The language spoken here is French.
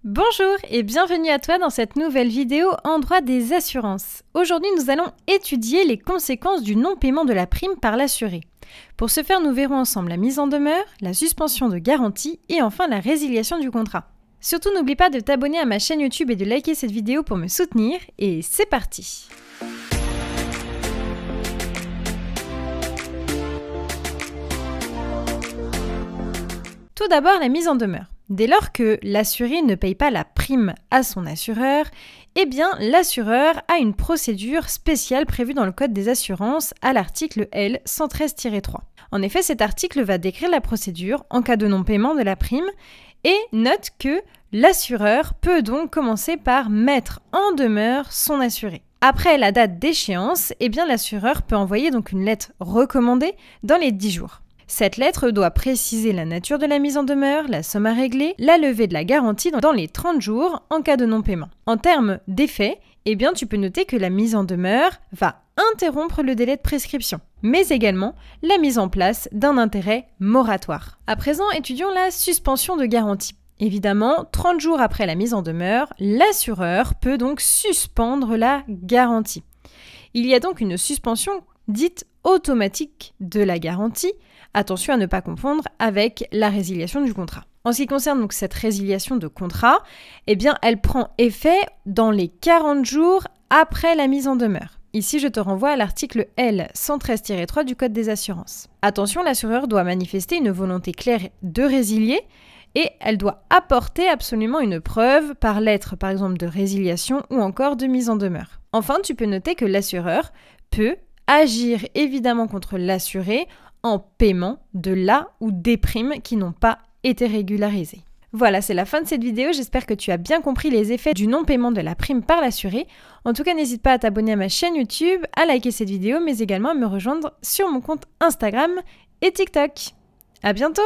Bonjour et bienvenue à toi dans cette nouvelle vidéo en droit des assurances. Aujourd'hui, nous allons étudier les conséquences du non-paiement de la prime par l'assuré. Pour ce faire, nous verrons ensemble la mise en demeure, la suspension de garantie et enfin la résiliation du contrat. Surtout, n'oublie pas de t'abonner à ma chaîne YouTube et de liker cette vidéo pour me soutenir. Et c'est parti! Tout d'abord, la mise en demeure. Dès lors que l'assuré ne paye pas la prime à son assureur, eh bien l'assureur a une procédure spéciale prévue dans le Code des assurances à l'article L 113-3. En effet, cet article va décrire la procédure en cas de non-paiement de la prime et note que l'assureur peut donc commencer par mettre en demeure son assuré. Après la date d'échéance, eh bien l'assureur peut envoyer donc une lettre recommandée dans les 10 jours. Cette lettre doit préciser la nature de la mise en demeure, la somme à régler, la levée de la garantie dans les 30 jours en cas de non-paiement. En termes d'effet, eh bien tu peux noter que la mise en demeure va interrompre le délai de prescription, mais également la mise en place d'un intérêt moratoire. À présent, étudions la suspension de garantie. Évidemment, 30 jours après la mise en demeure, l'assureur peut donc suspendre la garantie. Il y a donc une suspension dite automatique de la garantie. Attention à ne pas confondre avec la résiliation du contrat. En ce qui concerne donc cette résiliation de contrat, eh bien elle prend effet dans les 40 jours après la mise en demeure. Ici, je te renvoie à l'article L 113-3 du Code des assurances. Attention, l'assureur doit manifester une volonté claire de résilier et elle doit apporter absolument une preuve par lettre, par exemple de résiliation ou encore de mise en demeure. Enfin, tu peux noter que l'assureur peut agir évidemment contre l'assuré en paiement de la ou des primes qui n'ont pas été régularisées. Voilà, c'est la fin de cette vidéo. J'espère que tu as bien compris les effets du non-paiement de la prime par l'assuré. En tout cas, n'hésite pas à t'abonner à ma chaîne YouTube, à liker cette vidéo, mais également à me rejoindre sur mon compte Instagram et TikTok. À bientôt!